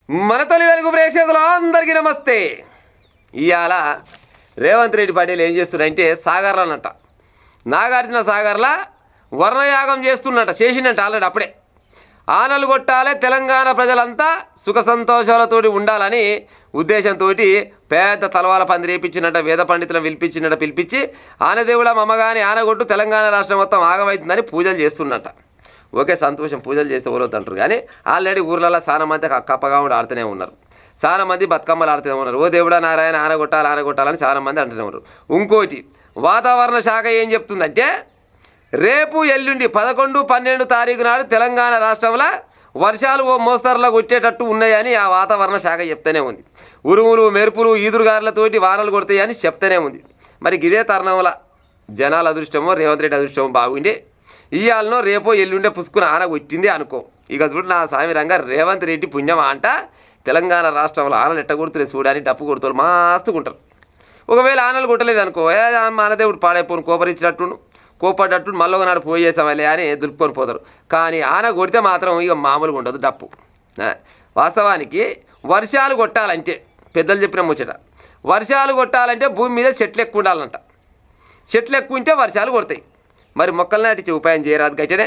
మన తొలి వెలుగు ప్రేక్షకులు అందరికీ నమస్తే. ఇవాళ రేవంత్ రెడ్డి పార్టీలు ఏం చేస్తున్నారంటే సాగర్లు అన్నట్ట, నాగార్జున సాగర్లా వర్ణయాగం చేస్తున్నట్ట, చేసిందంట ఆల్రెడీ. అప్పుడే ఆనలు కొట్టాలి, తెలంగాణ ప్రజలంతా సుఖ సంతోషాలతోటి ఉండాలని ఉద్దేశంతో పెద్ద తలవాల పంది రేపించినట్ట, వేద పండితులను పిలిపించి ఆనదేవుడ మమ్మగాని ఆనగొట్టు తెలంగాణ రాష్ట్రం మొత్తం ఆగమవుతుందని పూజలు చేస్తున్నట్ట. ఓకే, సంతోషం, పూజలు చేస్తే ఊరవుతుంటారు. కానీ ఆల్రెడీ ఊర్లలో చాలా మంది కప్పగా ఉండి ఆడుతూనే ఉన్నారు, చాలా మంది బతుకమ్మలు ఆడుతూనే ఉన్నారు. ఓ దేవుడా నారాయణ ఆనగొట్టాలని చాలా మంది అంటూనే ఉన్నారు. ఇంకోటి, వాతావరణ శాఖ ఏం చెప్తుందంటే రేపు ఎల్లుండి 11, 12 తారీఖు నాడు తెలంగాణ రాష్ట్రంలో వర్షాలు ఓ మోస్తరులో కొట్టేటట్టు ఉన్నాయని ఆ వాతావరణ శాఖ చెప్తూనే ఉంది. ఉరుములు మెరుపులు ఈదురుగారులతోటి వానలు కొడతాయని చెప్తూనే ఉంది. మరి ఇదే తరుణంలో జనాల అదృష్టమో రేవంత్ రెడ్డి అదృష్టమో బాగుండి ఇవాళనో రేపో ఎల్లుండే పుసుకుని ఆన కొట్టింది అనుకో. ఇక చూడు నా సామి రంగా, రేవంత్ రెడ్డి పుణ్యమా అంట తెలంగాణ రాష్ట్రంలో ఆనలు ఎట్ట కొడుతున్నాయి చూడని డప్పు కొడుతారు, మస్తుకుంటారు. ఒకవేళ ఆనలు కొట్టలేదు అనుకో, ఆనదేవుడు పాడైపోను, కోపడ్డట్టు మళ్ళీ ఒకనాడు పోయేసామలే అని దులుపుకొని పోతారు. కానీ ఆన కొడితే మాత్రం ఇక మామూలుగా ఉండదు డప్పు. వాస్తవానికి వర్షాలు కొట్టాలంటే పెద్దలు చెప్పిన ముచ్చట, వర్షాలు కొట్టాలంటే భూమి మీద చెట్లు ఎక్కువ ఉండాలంట. చెట్లు ఎక్కువ ఉంటే వర్షాలు కొడతాయి. మరి మొక్కలు నాటించే ఉపాయం చేయరాదు గట్టినే,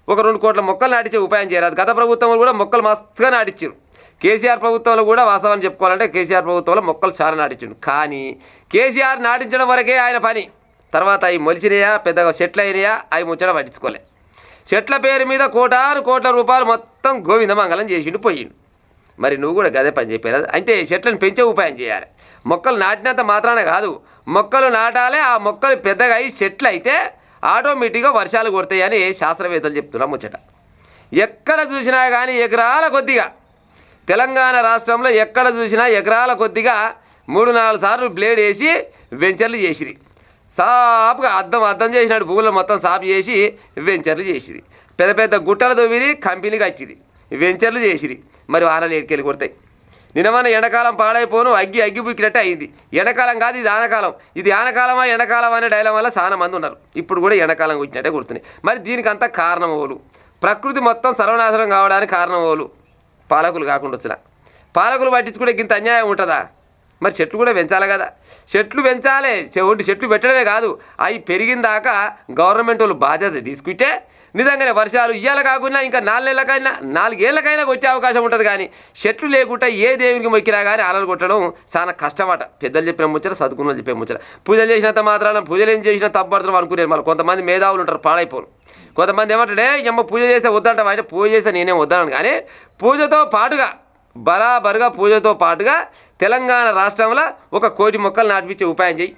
ఒక 2 కోట్ల మొక్కలు నాటించే ఉపాయం చేయరాదు. గత ప్రభుత్వంలో కూడా మొక్కలు మస్తుగా నాటించారు. కేసీఆర్ ప్రభుత్వంలో కూడా వాస్తవాన్ని చెప్పుకోవాలంటే కేసీఆర్ ప్రభుత్వంలో మొక్కలు చాలా నాటించాడు. కానీ కేసీఆర్ నాటించడం వరకే ఆయన పని. తర్వాత అవి మొలిచినాయా, పెద్దగా చెట్లు అయినాయా, అవి ముచ్చడం పట్టించుకోలే. చెట్ల పేరు మీద కోట్ల రూపాయలు మొత్తం గోవిందమంగళం చేసిండు పోయిండు. మరి నువ్వు కూడా గదే పని చెప్పారు. అంటే చెట్లను పెంచే ఉపాయం చేయాలి. మొక్కలు నాటినంత మాత్రాన కాదు, మొక్కలు నాటాలి. ఆ మొక్కలు పెద్దగా అయ్యి చెట్లు అయితే ఆటోమేటిక్గా వర్షాలు కొడతాయని శాస్త్రవేత్తలు చెప్తున్నాం ముచ్చట. ఎక్కడ చూసినా కానీ ఎకరాల కొద్దిగా తెలంగాణ రాష్ట్రంలో ఎక్కడ చూసినా ఎకరాల కొద్దిగా 3-4 సార్లు బ్లేడ్ వేసి వెంచర్లు చేసిరి. సాపుగా అద్దం చేసినాడు, భూములు మొత్తం సాపు చేసి వెంచర్లు చేసిరి. పెద్ద గుట్టలు తవ్విరి, కంపెనీ కట్టిరి, వెంచర్లు చేసిరి. మరి వానలు ఏడుకెళ్ళి కొడతాయి. నిన్నమన్న ఎండాకాలం పాడైపోను అగ్గి బుక్కినట్టు అయింది. ఎండాకాలం కాదు, ఇది ఆనకాలం. ఇది ఆనకాలమా ఎండాకాలం అనే డైలం వల్ల చాలా మంది ఉన్నారు. ఇప్పుడు కూడా ఎండాకాలం వచ్చినట్టే గుర్తున్నాయి. మరి దీనికి అంతా కారణం ఓలు, ప్రకృతి మొత్తం సర్వనాశనం కావడానికి కారణం ఓలు, పాలకులు కాకుండా వచ్చిన. పాలకులు పట్టించుకుంటే ఇంత అన్యాయం ఉంటుందా? మరి చెట్లు కూడా పెంచాలి కదా. చెట్లు పెంచాలి, చెట్లు పెట్టడమే కాదు, అవి పెరిగిన దాకా గవర్నమెంట్ వాళ్ళు బాధ్యత తీసుకుంటే నిజంగానే వర్షాలు ఇయ్యాల కాకుండా ఇంకా 4 నెలలకైనా 4 ఏళ్ళకైనా కొట్టే అవకాశం ఉంటుంది. కానీ చెట్లు లేకుండా ఏ దేవునికి మొక్కినా కానీ ఆనలు కొట్టడం చాలా కష్టమట. పెద్దలు చెప్పిన ముచ్చట, చదువుకున్న చెప్పే ముచ్చట. పూజలు చేసినంత మాత్రాన పూజలు ఏం చేసినా తప్పడుతున్నాం అనుకునేది. మళ్ళీ కొంతమంది మేధావులు ఉంటారు, పాడైపోను. కొంతమంది ఏమంటాడే, పూజ చేస్తే వద్దంటాం అంటే పూజ చేస్తే నేనేం వద్దాను. కానీ పూజతో పాటుగా బరాబరుగా పూజతో పాటుగా తెలంగాణ రాష్ట్రంలో 1 కోటి మొక్కలు నాటిపించే ఉపాయం చేయి.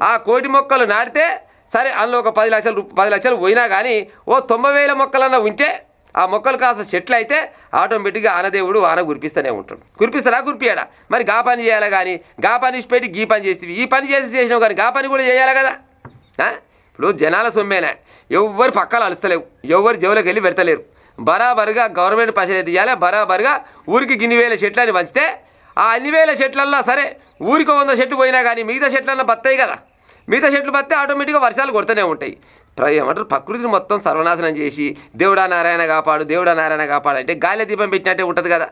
ఆ 1 కోటి మొక్కలు నాటితే సరే, అందులో ఒక 10 లక్షలు పోయినా కానీ ఓ 90,000 మొక్కలన్నా ఉంటే ఆ మొక్కలు కాస్త చెట్లు అయితే ఆటోమేటిక్గా ఆనదేవుడు ఆన కురిపిస్తూనే ఉంటాడు. కురిపియాడా? మరి గా పని చేయాలి. కానీ గా పని పెట్టి గీ పని చేస్తే ఈ పని చేసినావు కానీ గా పని కూడా చేయాలి కదా. ఇప్పుడు జనాల సొమ్మేనా, ఎవరు పక్కలు అలుస్తలేవు, ఎవరు జోలికి వెళ్ళి పెడతలేరు. బరాబరుగా గవర్నమెంట్ పైసలు తీయాలి. బరాబరుగా ఊరికి గిన్ని వేల చెట్లని పంచితే ఆ అన్ని వేల చెట్లల్లో సరే ఊరికి 100 చెట్లు పోయినా కానీ మిగతా చెట్లన్నా బతాయి కదా. మిగతా చెట్లు బతే ఆటోమేటిక్గా వర్షాలు కొడుతూనే ఉంటాయి. ఏమంటారు, ప్రకృతిని మొత్తం సర్వనాశనం చేసి దేవుడా నారాయణ కాపాడు అంటే గాలి దీపం పెట్టినట్టే ఉంటుంది కదా.